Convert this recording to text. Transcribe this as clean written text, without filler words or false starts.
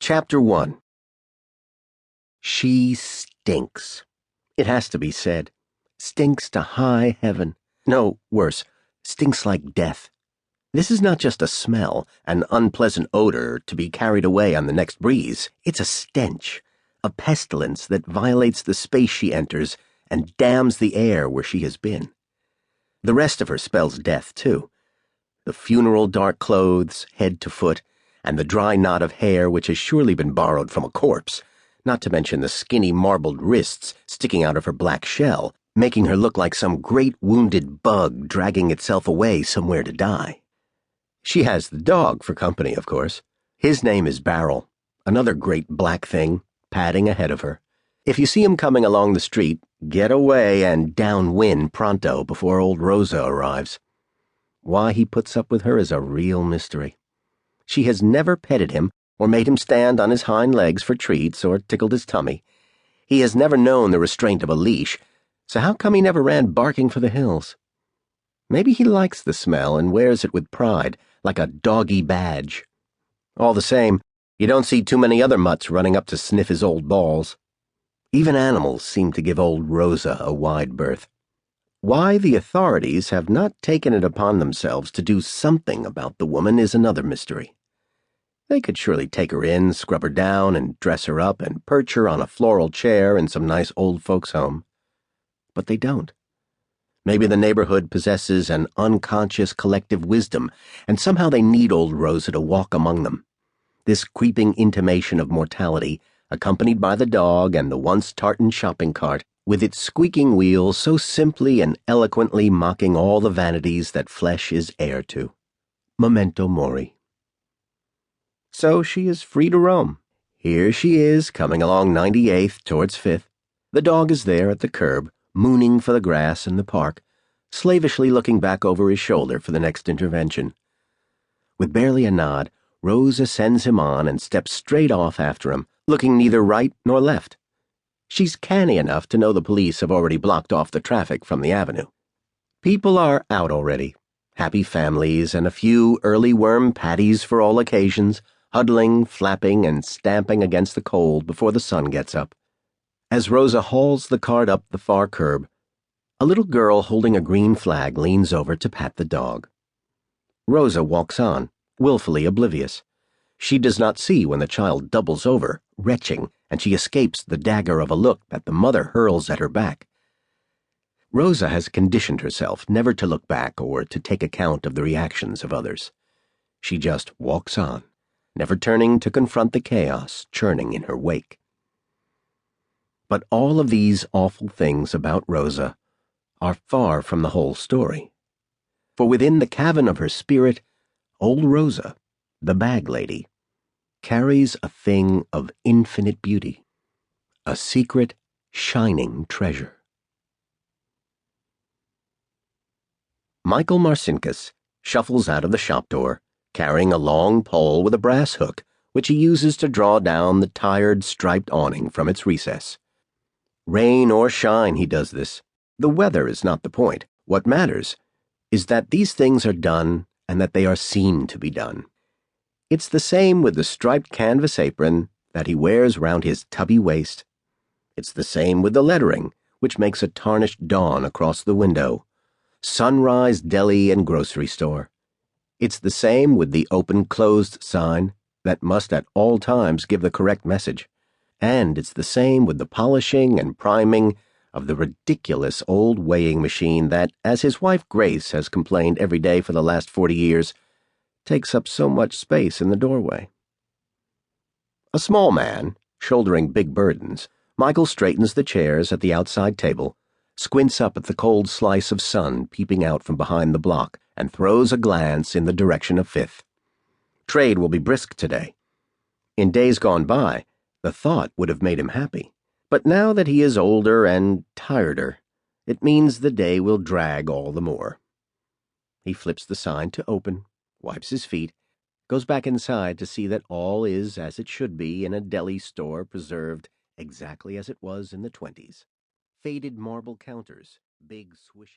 Chapter 1. She stinks. It has to be said. Stinks to high heaven. No, worse, stinks like death. This is not just a smell, an unpleasant odor to be carried away on the next breeze. It's a stench, a pestilence that violates the space she enters and damns the air where she has been. The rest of her spells death, too. The funeral dark clothes, head to foot, and the dry knot of hair which has surely been borrowed from a corpse, not to mention the skinny marbled wrists sticking out of her black shell, making her look like some great wounded bug dragging itself away somewhere to die. She has the dog for company, of course. His name is Barrel, another great black thing, padding ahead of her. If you see him coming along the street, get away and downwind pronto before old Rosa arrives. Why he puts up with her is a real mystery. She has never petted him or made him stand on his hind legs for treats or tickled his tummy. He has never known the restraint of a leash, so how come he never ran barking for the hills? Maybe he likes the smell and wears it with pride, like a doggy badge. All the same, you don't see too many other mutts running up to sniff his old balls. Even animals seem to give old Rosa a wide berth. Why the authorities have not taken it upon themselves to do something about the woman is another mystery. They could surely take her in, scrub her down, and dress her up, and perch her on a floral chair in some nice old folks' home. But they don't. Maybe the neighborhood possesses an unconscious collective wisdom, and somehow they need old Rosa to walk among them. This creeping intimation of mortality, accompanied by the dog and the once tartan shopping cart, with its squeaking wheels so simply and eloquently mocking all the vanities that flesh is heir to. Memento mori. So she is free to roam. Here she is, coming along 98th towards 5th. The dog is there at the curb, mooning for the grass in the park, slavishly looking back over his shoulder for the next intervention. With barely a nod, Rosa sends him on and steps straight off after him, looking neither right nor left. She's canny enough to know the police have already blocked off the traffic from the avenue. People are out already, happy families and a few early worm patties for all occasions, huddling, flapping, and stamping against the cold before the sun gets up. As Rosa hauls the cart up the far curb, a little girl holding a green flag leans over to pat the dog. Rosa walks on, willfully oblivious. She does not see when the child doubles over, retching, and she escapes the dagger of a look that the mother hurls at her back. Rosa has conditioned herself never to look back or to take account of the reactions of others. She just walks on, never turning to confront the chaos churning in her wake. But all of these awful things about Rosa are far from the whole story. For within the cavern of her spirit, old Rosa, the bag lady, carries a thing of infinite beauty, a secret, shining treasure. Michael Marcinkus shuffles out of the shop door, carrying a long pole with a brass hook, which he uses to draw down the tired, striped awning from its recess. Rain or shine, he does this. The weather is not the point. What matters is that these things are done and that they are seen to be done. It's the same with the striped canvas apron that he wears round his tubby waist. It's the same with the lettering, which makes a tarnished dawn across the window. Sunrise Deli and Grocery Store. It's the same with the open-closed sign that must at all times give the correct message. And it's the same with the polishing and priming of the ridiculous old weighing machine that, as his wife Grace has complained every day for the last 40 years, takes up so much space in the doorway. A small man, shouldering big burdens, Michael straightens the chairs at the outside table, squints up at the cold slice of sun peeping out from behind the block, and throws a glance in the direction of 5th. Trade will be brisk today. In days gone by, the thought would have made him happy. But now that he is older and tireder, it means the day will drag all the more. He flips the sign to open, wipes his feet, goes back inside to see that all is as it should be in a deli store preserved exactly as it was in the 20s. Faded marble counters, big swishing